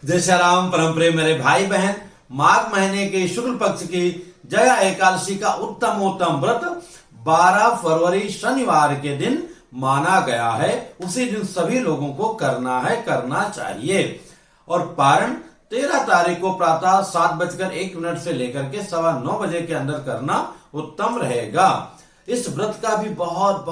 जय श्री राम। परम प्रिय मेरे भाई बहन, माघ महीने के शुक्ल पक्ष की जया एकादशी का उत्तम व्रत 12 फरवरी शनिवार के दिन माना गया है। उसी दिन सभी लोगों को करना चाहिए। और पारण 13 तारीख को प्रातः 7:01 से लेकर के 9:15 बजे के अंदर करना उत्तम रहेगा। इस व्रत का भी बहुत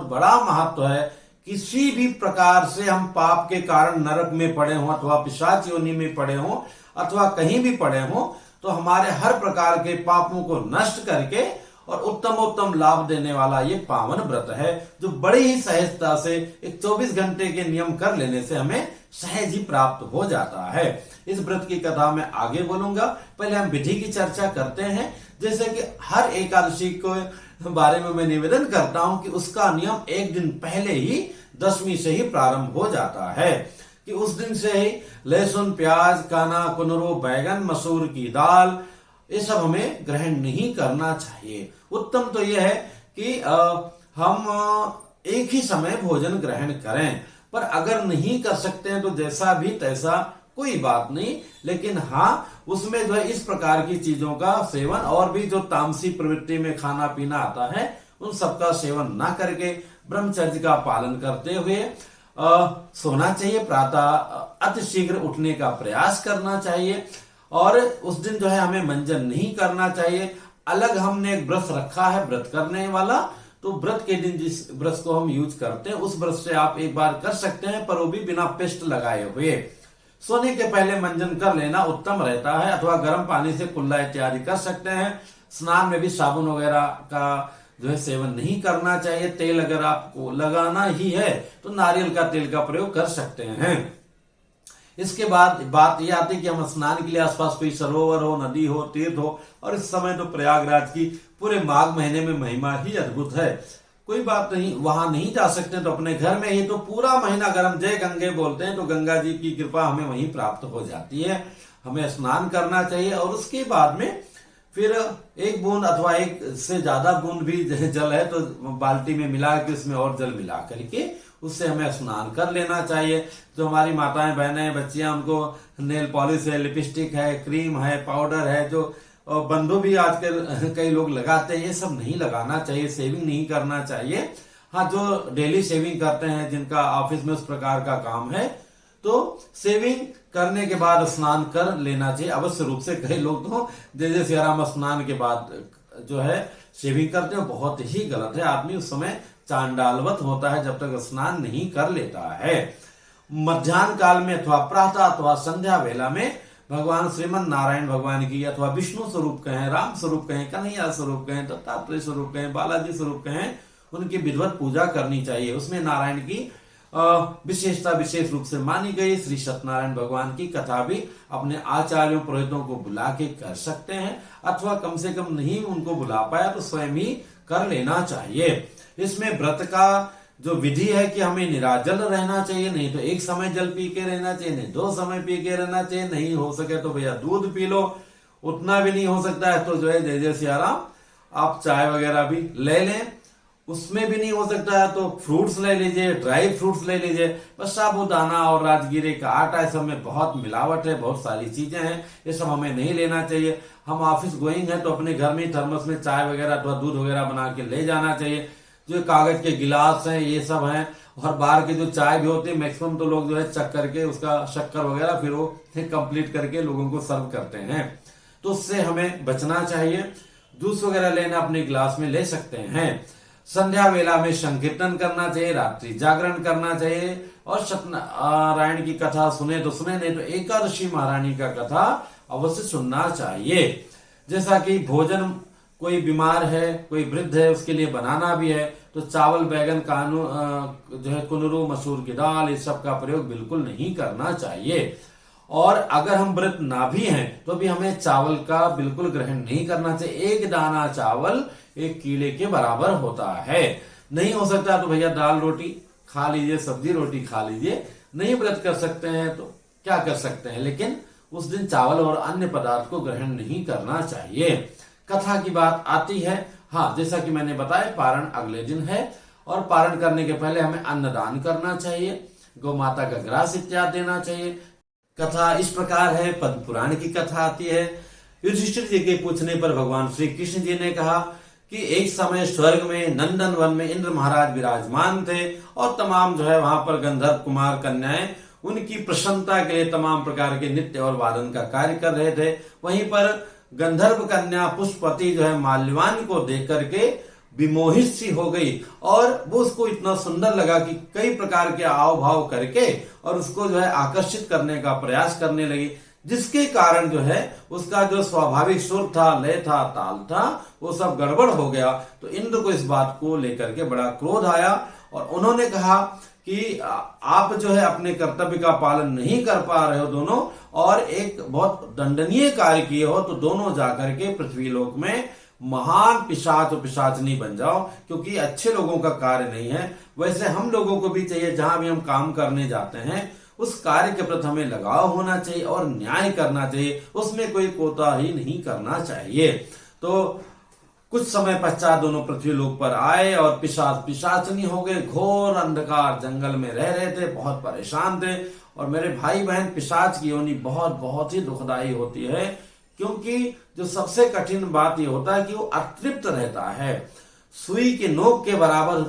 बड़ा महत्व है। किसी भी प्रकार से हम पाप के कारण नरक में पड़े हों अथवा पिशाच योनि में पड़े हों अथवा कहीं भी पड़े हों, तो हमारे हर प्रकार के पापों को नष्ट करके और उत्तम लाभ देने वाला ये पावन व्रत है, जो बड़ी ही सहजता से एक 24 घंटे के नियम कर लेने से हमें सहज ही प्राप्त हो जाता है। इस व्रत की कथा मैं आगे बोलूंगा। पहले हम विधि की चर्चा करते हैं। जैसे कि हर एकादशी के बारे में मैं निवेदन करता हूं कि उसका नियम एक दिन पहले ही दशमी से ही प्रारंभ हो जाता है, कि उस दिन से ही लहसुन, प्याज, काना, कुनरू, बैगन, मसूर की दाल, ये सब हमें ग्रहण नहीं करना चाहिए। उत्तम तो यह है कि हम एक ही समय भोजन ग्रहण करें, पर अगर नहीं कर सकते हैं तो जैसा भी तैसा कोई बात नहीं। लेकिन हाँ, उसमें जो है इस प्रकार की चीजों का सेवन और भी जो तामसी प्रवृत्ति में खाना पीना आता है उन सबका सेवन ना करके ब्रह्मचर्य का पालन करते हुए सोना चाहिए। प्रातः अति शीघ्र उठने का प्रयास करना चाहिए। और उस दिन जो है हमें मंजन नहीं करना चाहिए। अलग हमने एक ब्रश रखा है व्रत करने वाला, तो व्रत के दिन जिस ब्रश को हम यूज करते हैं उस ब्रश से आप एक बार कर सकते हैं, पर वो भी बिना पेस्ट लगाए हुए। सोने के पहले मंजन कर लेना उत्तम रहता है, अथवा गर्म पानी से कुल्ला इत्यादि कर सकते हैं। स्नान में भी साबुन वगैरह का जो है सेवन नहीं करना चाहिए। तेल अगर आपको लगाना ही है तो नारियल का तेल का प्रयोग कर सकते हैं। इसके बाद बात यह आती है कि हम स्नान के लिए आसपास कोई सरोवर हो, नदी हो, तीर्थ हो, और इस समय तो प्रयागराज की पूरे माघ महीने में महिमा ही अद्भुत है। कोई बात नहीं, वहां नहीं जा सकते तो अपने घर में ही तो पूरा महीना अगर हम जय गंगे बोलते हैं तो गंगा जी की कृपा हमें वहीं प्राप्त हो जाती है। हमें स्नान करना चाहिए और उसके बाद में फिर एक बूंद अथवा एक से ज्यादा बूंद भी जल है तो बाल्टी में मिला के उसमें और जल मिला करके उससे हमें स्नान कर लेना चाहिए। जो हमारी माताएं, बहनें, बच्चियां, उनको नेल पॉलिश है, लिपस्टिक है, क्रीम है, पाउडर है, जो बंधु भी आजकल कई लोग लगाते हैं, ये सब नहीं लगाना चाहिए। शेविंग नहीं करना चाहिए। हाँ, जो डेली शेविंग करते हैं, जिनका ऑफिस में उस प्रकार का काम है, तो शेविंग करने के बाद स्नान कर लेना चाहिए अवश्य रूप से। कई लोग तो जय श्री राम स्नान के बाद जो है शेविंग करते हैं, बहुत ही गलत है। आदमी उस समय चांडालवत होता है जब तक स्नान नहीं कर लेता है। मध्याह्न काल में अथवा प्रातः अथवा संध्या वेला में भगवान श्रीमन नारायण भगवान की अथवा विष्णु स्वरूप कहें, राम स्वरूप कहें, कन्हैया स्वरूप कहें, दत्तात्रेय स्वरूप कहें, बालाजी स्वरूप कहें, उनकी विधिवत पूजा करनी चाहिए। उसमें नारायण की विशेषता विशेष रूप से मानी गई। श्री सत्यनारायण भगवान की कथा भी अपने आचार्यों पुरोहितों को बुला के कर सकते हैं, अथवा कम से कम नहीं उनको बुला पाया तो स्वयं ही कर लेना चाहिए। इसमें व्रत का जो विधि है कि हमें निराजल रहना चाहिए, नहीं तो एक समय जल पी के रहना चाहिए, नहीं 2 समय पी के रहना चाहिए, नहीं हो सके तो भैया दूध पी लो। उतना भी नहीं हो सकता है तो जो है जय जय सिया राम आप चाय वगैरह भी ले लें। उसमें भी नहीं हो सकता है तो फ्रूट्स ले लीजिए, ड्राई फ्रूट्स ले लीजिए। बस साबूदाना और राजगीरे का आटा, इस सब में बहुत मिलावट है, बहुत सारी चीजें हैं, ये सब हमें नहीं लेना चाहिए। हम ऑफिस गोइंग है तो अपने घर में थर्मस में चाय वगैरह अथवा दूध वगैरह बना के ले जाना चाहिए। जो कागज के गिलास हैं ये सब हैं, और बाहर की जो चाय भी होती है मैक्सिमम तो लोग जो है चक करके उसका शक्कर वगैरह फिर वो कंप्लीट करके लोगों को सर्व करते हैं, तो उससे हमें बचना चाहिए। जूस वगैरह लेना अपने गिलास में ले सकते हैं। संध्या वेला में संकीर्तन करना चाहिए, रात्रि जागरण करना चाहिए, और सत्यनारायण की कथा सुने तो सुने, नहीं तो एकादशी महारानी का कथा अवश्य सुनना चाहिए। जैसा कि भोजन कोई बीमार है, कोई वृद्ध है, उसके लिए बनाना भी है तो चावल, बैगन, जो है कुनरू, मसूर की दाल, इस सब का प्रयोग बिल्कुल नहीं करना चाहिए। और अगर हम व्रत ना भी हैं तो भी हमें चावल का बिल्कुल ग्रहण नहीं करना चाहिए। एक दाना चावल एक कीड़े के बराबर होता है। नहीं हो सकता तो भैया दाल रोटी खा लीजिए, सब्जी रोटी खा लीजिए। नहीं व्रत कर सकते हैं तो क्या कर सकते हैं, लेकिन उस दिन चावल और अन्य पदार्थ को ग्रहण नहीं करना चाहिए। कथा की बात आती है। हाँ, जैसा कि मैंने बताया पारण अगले दिन है, और पारण करने के पहले हमें अन्नदान करना चाहिए, गौ माता का ग्रास इत्यादि देना चाहिए। कथा इस प्रकार है, पद्म पुराण की कथा आती है। युधिष्ठिर जी के पूछने पर भगवान श्री कृष्ण जी ने कहा कि एक समय स्वर्ग में नंदन वन में इंद्र महाराज विराजमान थे और तमाम वहां पर गंधर्व कुमार कन्याएं उनकी प्रसन्नता के लिए तमाम प्रकार के नृत्य और वादन का कार्य कर रहे थे। वहीं पर गंधर्व कन्या पुष्पवती माल्यवान को देख करके विमोहित सी हो गई और वो उसको इतना सुंदर लगा कि कई प्रकार के आव भाव करके और उसको आकर्षित करने का प्रयास करने लगी, जिसके कारण उसका जो स्वाभाविक सुर था, लय था, ताल था, वो सब गड़बड़ हो गया। तो इंद्र को इस बात को लेकर के बड़ा क्रोध आया और उन्होंने कहा कि आप अपने कर्तव्य का पालन नहीं कर पा रहे हो दोनों, और एक बहुत दंडनीय कार्य किए हो, तो दोनों जाकर के पृथ्वी लोक में महान पिशाच और पिशाचनी बन जाओ, क्योंकि अच्छे लोगों का कार्य नहीं है। वैसे हम लोगों को भी चाहिए जहां भी हम काम करने जाते हैं उस कार्य के प्रति हमें लगाव होना चाहिए और न्याय करना चाहिए, उसमें कोई कोताही नहीं करना चाहिए। तो कुछ समय पश्चात दोनों पृथ्वी लोक पर आए और पिशाच पिशाचनी हो गए, घोर अंधकार जंगल में रह रहे थे, बहुत परेशान थे। और मेरे भाई बहन, पिशाच की योनि बहुत बहुत ही दुखदायी होती है, क्योंकि जो सबसे कठिन बात ये होता है कि वो अतृप्त रहता है। सुई के नोक के बराबर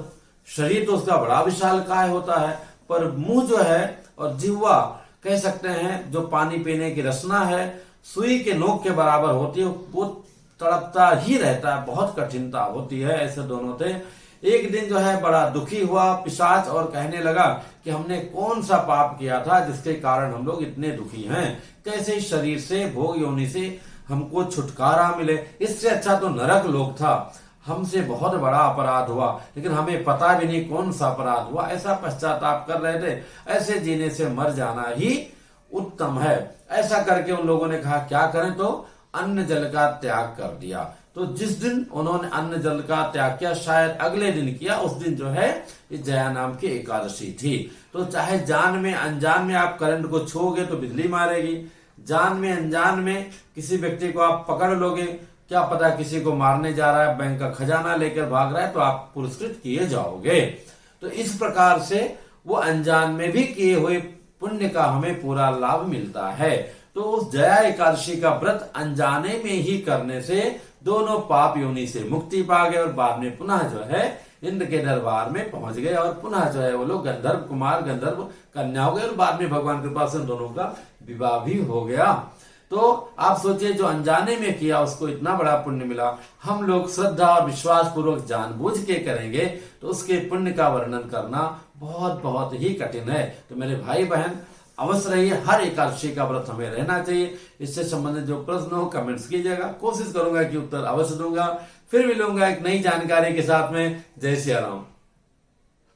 शरीर तो उसका बड़ा विशालकाय होता है, पर मुंह और जिह्वा कह सकते हैं जो पानी पीने की रसना है, सुई के नोक के बराबर होती है, वो तड़पता ही रहता है, बहुत कठिनता होती है। ऐसे दोनों थे। एक दिन बड़ा दुखी हुआ पिशाच और कहने लगा कि हमने कौन सा पाप किया था जिसके कारण हम लोग इतने दुखी हैं, कैसे इस शरीर से, भोग योनि से हमको छुटकारा मिले, इससे अच्छा तो नरक लोक था। हमसे बहुत बड़ा अपराध हुआ, लेकिन हमें पता भी नहीं कौन सा अपराध हुआ, ऐसा पश्चाताप कर रहे थे। ऐसे जीने से मर जाना ही उत्तम है। ऐसा करके उन लोगों ने कहा क्या करें, तो अन्न जल का त्याग कर दिया। तो जिस दिन उन्होंने अन्न जल का त्याग किया, शायद अगले दिन किया, उस दिन इस जया नाम की एकादशी थी। तो चाहे जान में अनजान में आप करंट को छूओगे तो बिजली मारेगी, जान में अनजान में किसी व्यक्ति को आप पकड़ लोगे, क्या पता किसी को मारने जा रहा है, बैंक का खजाना लेकर भाग रहा है, तो आप पुरस्कृत किए जाओगे। तो इस प्रकार से वो अनजान में भी किए हुए पुण्य का हमें पूरा लाभ मिलता है। तो उस जया एकादशी का व्रत अनजाने में ही करने से दोनों पाप योनि से मुक्ति पा गए और बाद में पुनः इंद्र के दरबार में पहुंच गए और पुनः वो लोग गंधर्व कुमार, गंधर्व कन्या हो गए और बाद में भगवान कृपा से दोनों का विवाह भी हो गया। तो आप सोचिए, जो अनजाने में किया उसको इतना बड़ा पुण्य मिला। हम लोग श्रद्धा और विश्वास पूर्वक जानबूझ के करेंगे तो उसके पुण्य का वर्णन करना बहुत बहुत ही कठिन है। तो मेरे भाई बहन, अवश्य रहिए, हर एकादशी का व्रत हमें रहना चाहिए। इससे संबंधित जो प्रश्न हो कमेंट्स कीजिएगा, कोशिश करूंगा कि उत्तर अवश्य दूंगा। फिर मिलूंगा एक नई जानकारी के साथ में। जय सिया राम।